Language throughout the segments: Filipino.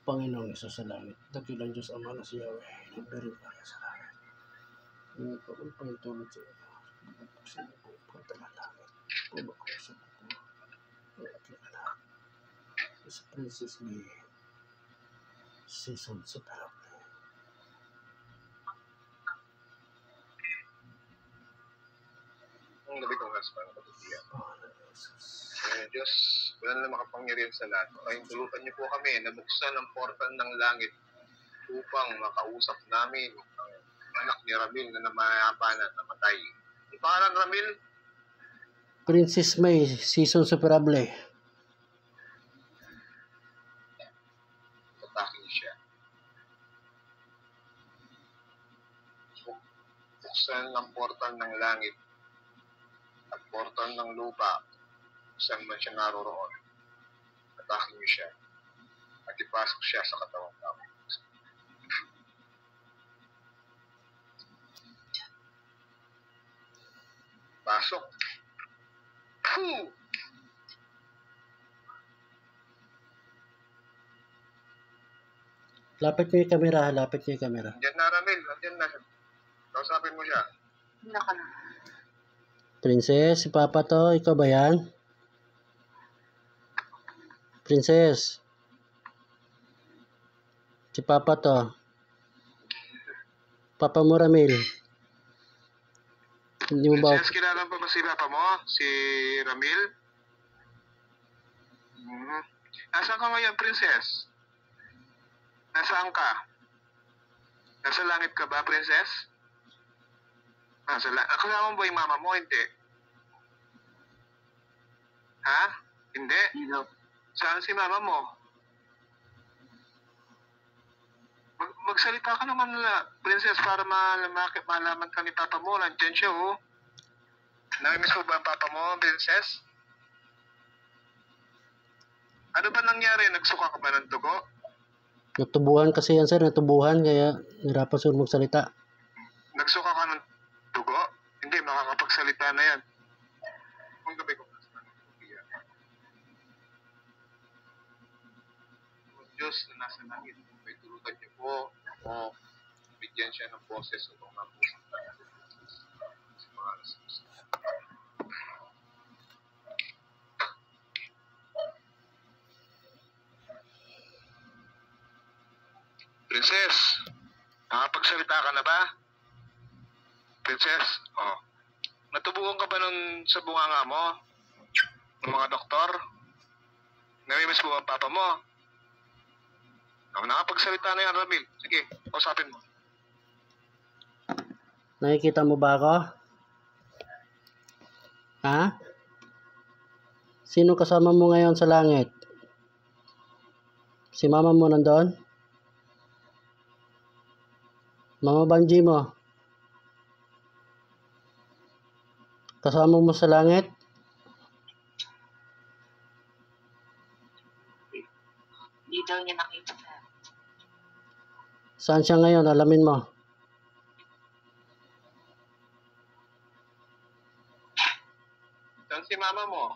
Panginoong Isus sa langit, dakilang Diyos Ama na si Yahweh, nagdaring ka sa langit. Hindi ko ang pangitulog sa iyo. Bubuksan mo po ang pagdalang langit. Bubuksan mo po ang aking anak. Sa Princess May, season sa Parable. Ang labi kong husband, kapatiyan. Diyos, wala na makapangyarihan sa lahat. Kayong tulutan niyo po kami na buksan ang portal ng langit upang makausap namin ang anak ni Ramil na namayapa na namatay. Ang pangalan Ramil? Princess May, season sa Parable. Tatakin siya. Buksan ang portal ng langit at portal ng lupa saan man siya naroroon. Tatakin niyo siya at ipasok siya sa katawang tao. Pasok. Phew! Lapit niyo yung camera, lapit niyo yung camera. Diyan na Ramil, diyan na. Kausapin mo siya. Princess, si Papa to, ikaw ba yan? Princess. Si Papa to. Papa mo Ramil. Hindi mo ba? Princess, kilala pa ba si Papa mo? Si Ramil? Nasaan ka ngayon, Princess? Nasaan ka? Nasa langit ka ba, Princess? Kasama mo ba yung mama mo? Hindi. Ha? Hindi? Saan si mama mo? Magsalita ka naman na, Princess, para malaman ka ni Papa mo. Nandiyan siya, oh. Namimiss mo ba ang Papa mo, Princess? Ano ba nangyari? Nagsuka ka ba ng dugo? Natubuhan kasi yan sir, natubuhan kaya nirapan sir magsalita. Nagsuka ka ng dugo? Hindi, makakapagsalita na yan. Ang gabi ko. Diyos na nasa langit, may tulutan niyo po ako, bigyan siya ng boses upang mapusap tayo sa mga alas. Princess, nakapagsalita ka na ba? Princess, oh. Natubuhan ka ba nun sa bunganga mo? Ng mga doktor? Namimiss mo ang papa mo? Nakapagsalita na yan, Ramil. Sige, kausapin mo. Nakikita mo ba ako? Ha? Sino kasama mo ngayon sa langit? Si mama mo nandun? Mama Banji mo? Kasama mo sa langit? Hindi daw niya nakita. Saan siya ngayon? Alamin mo. Saan si mama mo?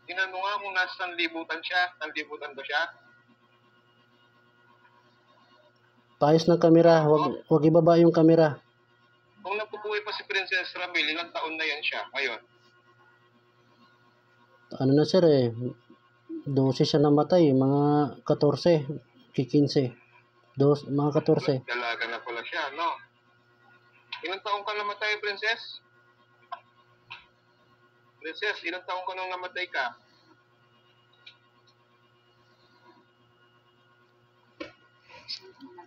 Tinan mo nga kung nasa libutan siya. Libutan ba siya? Paayos ng kamera. Huwag ibaba yung kamera. Kung napubuhay pa si Princess Ramil, ilang taon na yan siya ngayon? Ano na sir eh. 12 siya namatay. Mga 14. 15. Mga 14. Dalaga na pala siya, no? Ilang taon ka namatay, Princess? Princess, ilang taon ka nung namatay ka?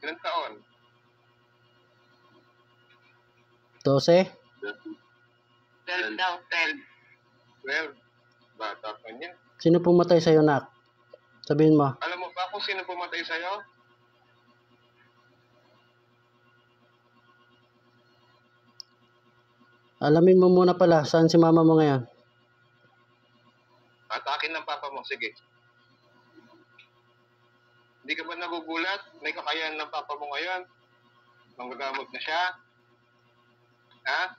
Ilang taon? 12? 12 daw, 12. 12. Bata pa niya. Sino pumatay sa'yo, nak? Sabihin mo. Alam mo ba kung sino pumatay sa'yo? Alamin mo muna pala, saan si mama mo ngayon? Atakin ng papa mo, sige. Hindi ka ba nagugulat? May kakayahan ng papa mo ngayon? Manggagamot na siya? Ha?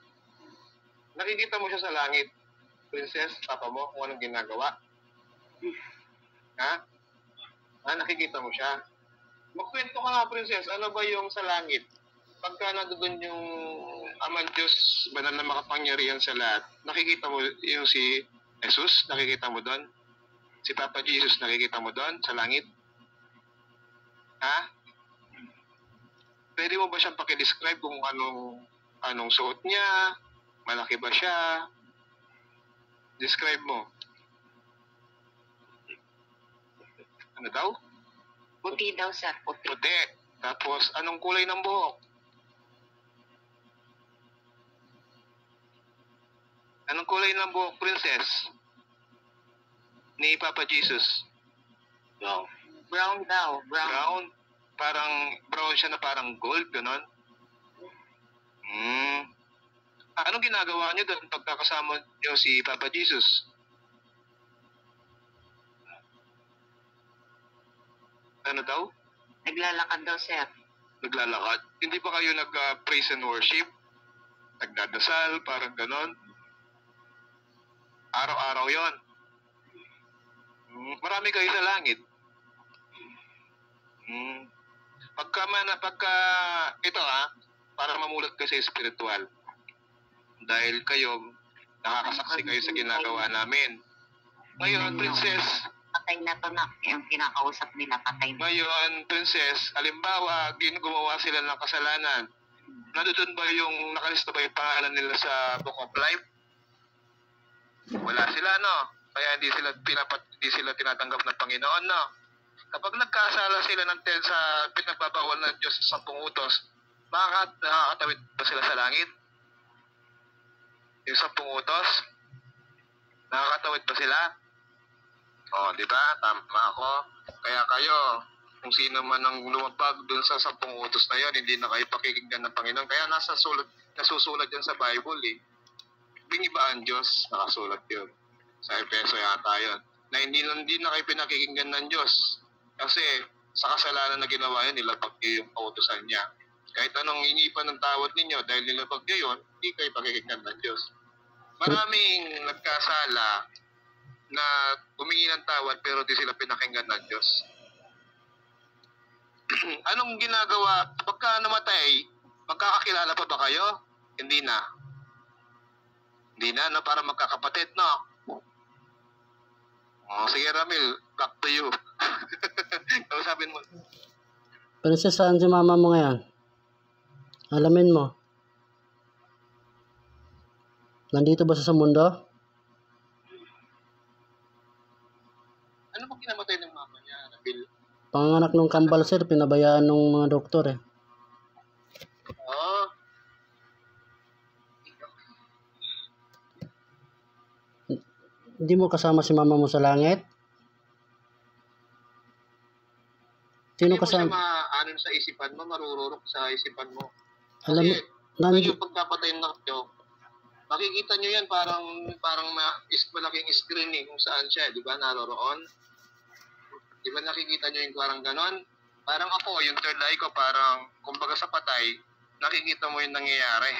Nakikita mo siya sa langit. Princess, papa mo, kung anong ginagawa? Ha? Nakikita mo siya? Magkwento ka nga, princess. Ano ba yung sa langit? Pagka nandoon yung Amang Diyos, banal na makapangyarihan sa lahat, nakikita mo yung si Jesus, nakikita mo doon? Si Papa Jesus, nakikita mo doon sa langit? Ha? Pwede mo ba siyang pakidescribe kung anong suot niya? Malaki ba siya? Describe mo. Ano daw? Puti daw, sir. Puti. Puti. Tapos, anong kulay ng buhok? Anong kulay ng buhok, princess? Ni Papa Jesus? Brown. Brown daw. Brown. Brown? Parang brown siya na parang gold, gano'n? Anong ginagawa niyo doon pagkakasama niyo si Papa Jesus? Ano daw? Naglalakad daw, sir. Naglalakad? Hindi ba kayo nag-praise and worship? Nagdadasal, parang gano'n? Araw-araw yon. Marami kayo sa langit. Pagka ito para mamulat kayo sa spiritual. Dahil kayo, nakakasaksi kayo sa ginagawa namin. Ngayon, princess, Patay na to na. Yung kinakausap nila, patay na. ngayon, princess, halimbawa, gumawa sila ng kasalanan. Nandoon ba yung, nakalista ba yung pangalan nila sa Book of Life? Wala sila, no? Kaya hindi sila tinatanggap ng Panginoon, no? Kapag nagkasala sila sa pinagbabawal ng Diyos sa 10 utos, makakatawid ba sila sa langit? Yung 10 utos? Nakakatawid ba sila? Di ba? Tama ako. Kaya kayo, kung sino man ang lumabag dun sa 10 utos na yun, hindi na kayo pakikinggan ng Panginoon. Kaya nasusulat yan sa Bible, eh. Bingiba ang Diyos, nakasulat yun. Sa Efeso yata yun. Na hindi na kayo pinakikinggan ng Diyos. Kasi sa kasalanan na ginawa yun, nilabag niyo yung kautusan niya. Kahit anong inipan ng tawad ninyo, dahil nilabag niyo yun, hindi kayo pakikinggan ng Diyos. Maraming nagkasala na humingi ng tawad pero di sila pinakinggan ng Diyos. Anong ginagawa? Pagka namatay, magkakakilala pa ba kayo? Hindi na. Hindi na, no? Para magkakapatid, no? Sige, Ramil, back to you. Kausapin mo. Princess, saan si mama mo ngayon? Alamin mo. Nandito ba sa mundo? Ano ba kinamatay ng mama niya, Ramil? Panganak nung kambal, sir. Pinabayaan ng mga doktor, eh. Hindi mo kasama si mama mo sa langit? Sino Hindi mo siya kasama? maanon sa isipan mo, marururok sa isipan mo. Alam mo, Kasi yung pagkapatay na kayo, makikita nyo yan parang malaking screen kung saan siya, di ba, naroroon? Di ba nakikita nyo yung parang ganon? Parang ako, yung third eye ko, parang, kumbaga sa patay, nakikita mo yung nangyayari.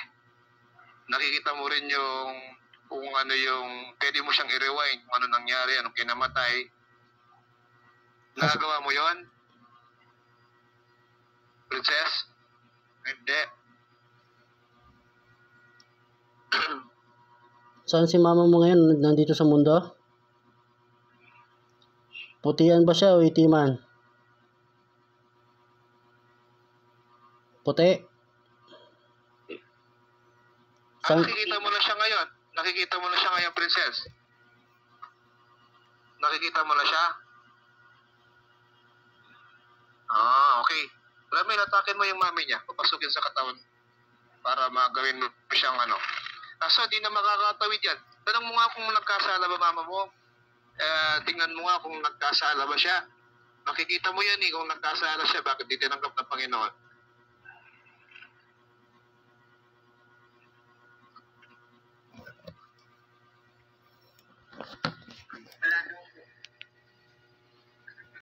Nakikita mo rin yung, kung ano yung, pwede mo siyang i-rewind, kung ano nangyari, anong kinamatay. Nagagawa mo yon, Princess? Hindi. saan si mama mo ngayon? Nandito sa mundo? Putian ba siya o itiman? Puti. Nakikita mo na siya ngayon. Nakikita mo na siya ngayon, princess. Nakikita mo na siya? Okay. Ramil, atakin mo yung mami niya. Papasukin sa katawan para magawin mo siyang Kaso, di na makakatawid yan. Tanong mo nga kung nagkasala ba mama mo. Tingnan mo nga kung nagkasala ba siya. Makikita mo yan kung nagkasala siya, bakit di tinanggap ng Panginoon.